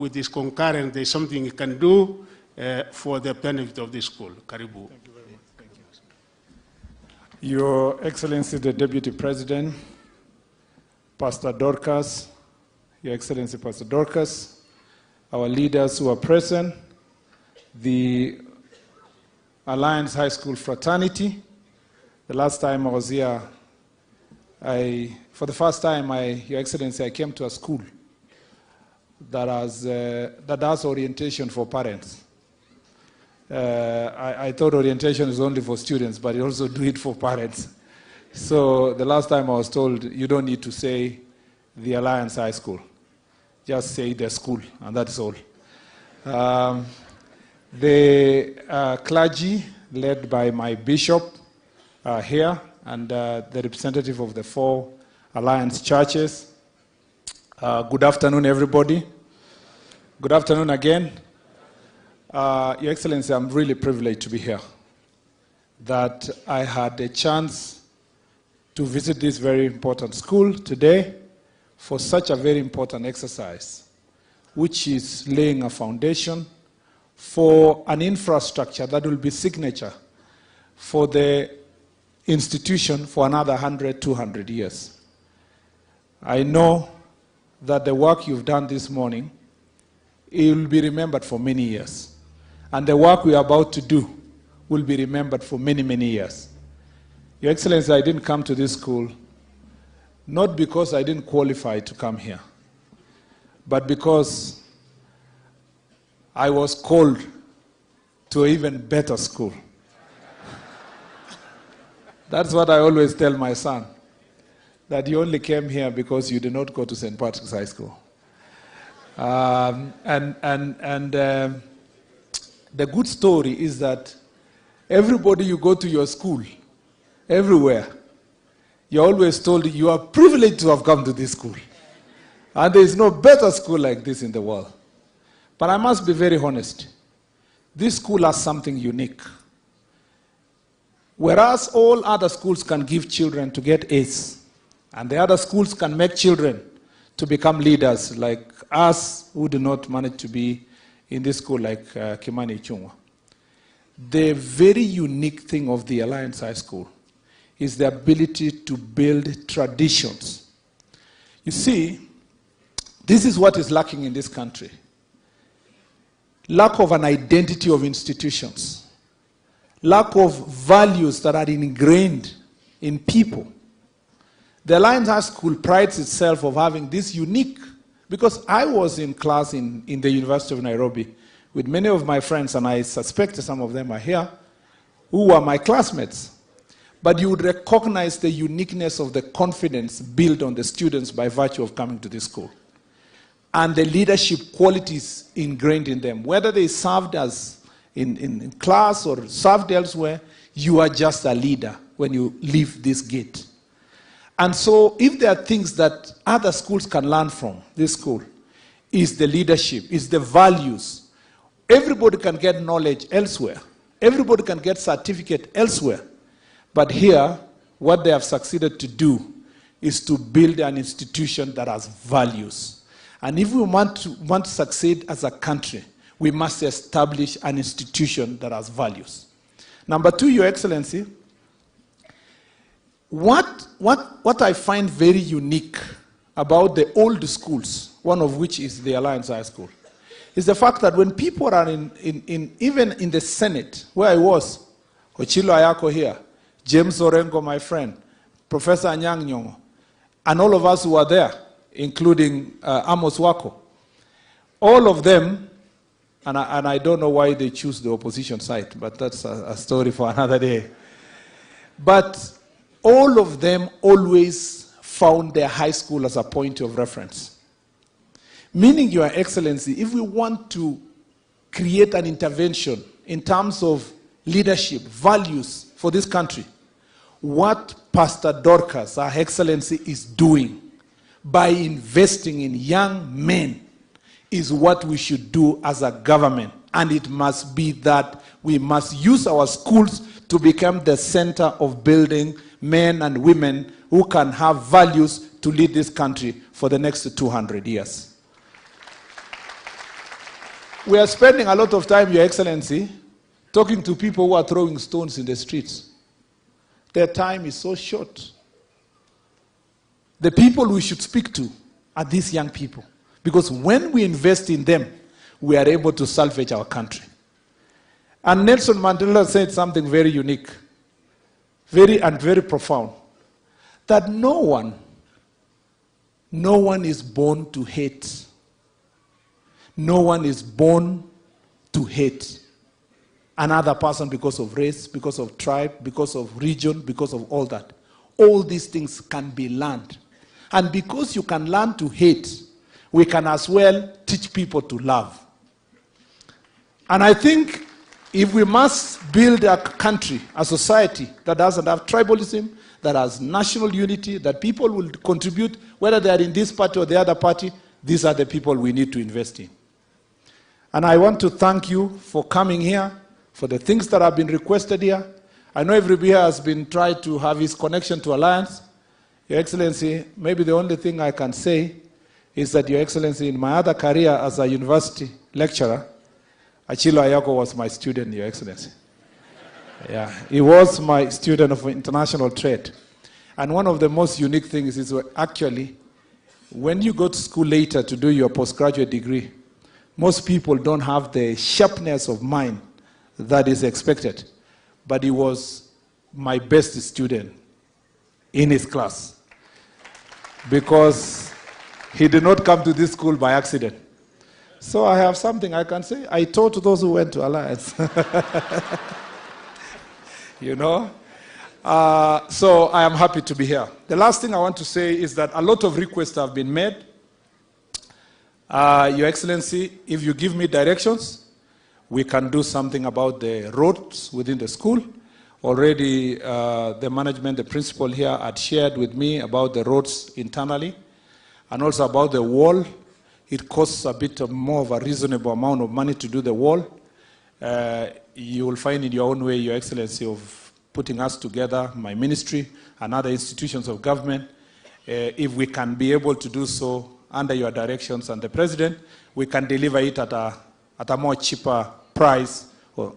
with this concurrent, there's something you can do for the benefit of the school. Karibu. Thank you very much. Thank you. Your Excellency, the Deputy President, Pastor Dorcas, Your Excellency, Pastor Dorcas, our leaders who are present, the Alliance High School fraternity. The last time I was here, for the first time, Your Excellency, I came to a school that does orientation for parents. I thought orientation is only for students, but it also do it for parents. So the last time I was told, you don't need to say the Alliance High School. Just say the school, and that's all. The clergy, led by my bishop, are here, and the representative of the 4 Alliance churches. Good afternoon, everybody. Good afternoon again. Your Excellency, I'm really privileged to be here. That I had a chance to visit this very important school today for such a very important exercise, which is laying a foundation for an infrastructure that will be signature for the institution for another 100, 200 years. I know that the work you've done this morning, it will be remembered for many years. And the work we are about to do will be remembered for many, many years. Your Excellency, I didn't come to this school not because I didn't qualify to come here, but because I was called to an even better school. That's what I always tell my son, that you only came here because you did not go to St. Patrick's High School. The good story is that everybody you go to your school, everywhere, you're always told you are privileged to have come to this school. And there is no better school like this in the world. But I must be very honest. This school has something unique. Whereas all other schools can give children to get A's, and the other schools can make children to become leaders like us who do not manage to be in this school like Kimani Ichung'wa. The very unique thing of the Alliance High School is the ability to build traditions. You see, this is what is lacking in this country. Lack of an identity of institutions. Lack of values that are ingrained in people. The Alliance High School prides itself of having this unique, because I was in class in the University of Nairobi with many of my friends, and I suspect some of them are here, who were my classmates. But you would recognize the uniqueness of the confidence built on the students by virtue of coming to this school. And the leadership qualities ingrained in them. Whether they served as in class or served elsewhere, you are just a leader when you leave this gate. And so if there are things that other schools can learn from this school, is the leadership, is the values. Everybody can get knowledge elsewhere. Everybody can get certificate elsewhere. But here, what they have succeeded to do is to build an institution that has values. And if we want to succeed as a country, we must establish an institution that has values. Number 2, Your Excellency, what I find very unique about the old schools, one of which is the Alliance High School, is the fact that when people are even in the Senate, where I was, Ochilo Ayako here, James Orengo, my friend, Professor Anyang' Nyong'o, and all of us who are there, including Amos Wako, all of them, and I don't know why they choose the opposition side, but that's a story for another day. But all of them always found their high school as a point of reference. Meaning, Your Excellency, if we want to create an intervention in terms of leadership, values for this country, what Pastor Dorcas, Her Excellency, is doing by investing in young men is what we should do as a government. And it must be that we must use our schools to become the center of building men and women who can have values to lead this country for the next 200 years. We are spending a lot of time, Your Excellency, talking to people who are throwing stones in the streets. Their time is so short. The people we should speak to are these young people. Because when we invest in them, we are able to salvage our country. And Nelson Mandela said something very unique, very profound, that no one is born to hate. No one is born to hate another person because of race, because of tribe, because of region, because of all that. All these things can be learned. And because you can learn to hate, we can as well teach people to love. And I think if we must build a country, a society that doesn't have tribalism, that has national unity, that people will contribute, whether they are in this party or the other party, these are the people we need to invest in. And I want to thank you for coming here, for the things that have been requested here. I know everybody here has been trying to have his connection to Alliance. Your Excellency, maybe the only thing I can say is that, Your Excellency, in my other career as a university lecturer, Achilo Ayako was my student, Your Excellency. Yeah, he was my student of international trade. And one of the most unique things is actually, when you go to school later to do your postgraduate degree, most people don't have the sharpness of mind that is expected. But he was my best student in his class, because he did not come to this school by accident. So I have something I can say. I taught those who went to Alliance. You know? So I am happy to be here. The last thing I want to say is that a lot of requests have been made. Your Excellency, if you give me directions, we can do something about the roads within the school. Already the management, the principal here had shared with me about the roads internally, and also about the wall. It costs a bit more of a reasonable amount of money to do the wall. You will find in your own way, Your Excellency, of putting us together, my ministry and other institutions of government. If we can be able to do so under your directions and the President, we can deliver it at a more cheaper price, or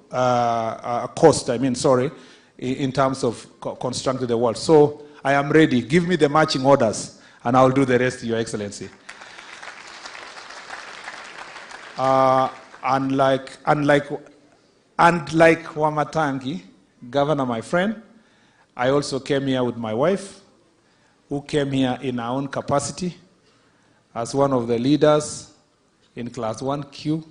cost, in terms of constructing the wall. So I am ready. Give me the marching orders, and I'll do the rest, Your Excellency. Unlike Wamatangi, Governor, my friend, I also came here with my wife, who came here in our own capacity as one of the leaders in Class 1Q.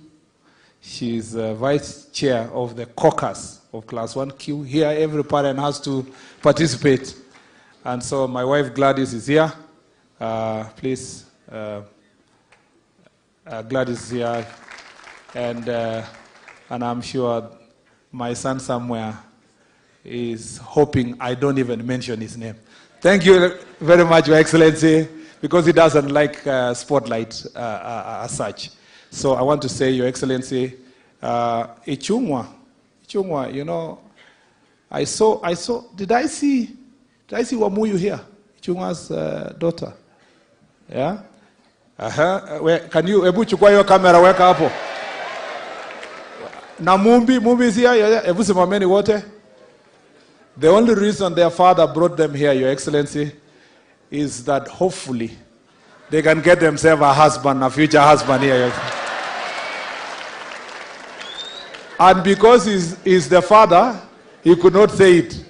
She's vice chair of the caucus of Class 1Q. Here, every parent has to participate. And so my wife Gladys is here. Please. Gladys is here, and I'm sure my son somewhere is hoping I don't even mention his name. Thank you very much, Your Excellency, because he doesn't like spotlight as such. So I want to say, Your Excellency, Ichungwa, you know, I saw, did I see Wamuyu here? Ichungwa's daughter. Yeah? Can you ebu chukua hiyo kamera weka hapo? Na Mumbi is here, ebu simameni wote. The only reason their father brought them here, Your Excellency, is that hopefully they can get themselves a husband, a future husband here. And because he's the father, he could not say it.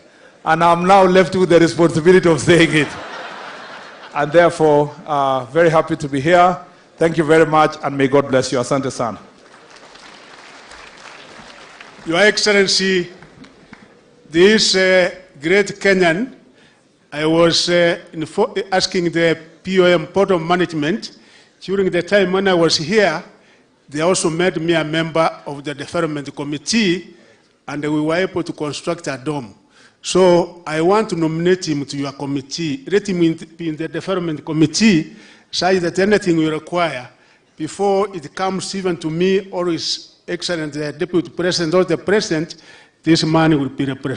And I'm now left with the responsibility of saying it. And therefore, very happy to be here. Thank you very much, and may God bless you. Asante sana. Your Excellency, this great Kenyan, I was asking the POM, Port of Management, during the time when I was here, they also made me a member of the Development Committee, and we were able to construct a dome. So I want to nominate him to your committee. Let him be in the Development Committee, such that anything we require, before it comes even to me or His Excellency the Deputy President or the President, this man will be represented.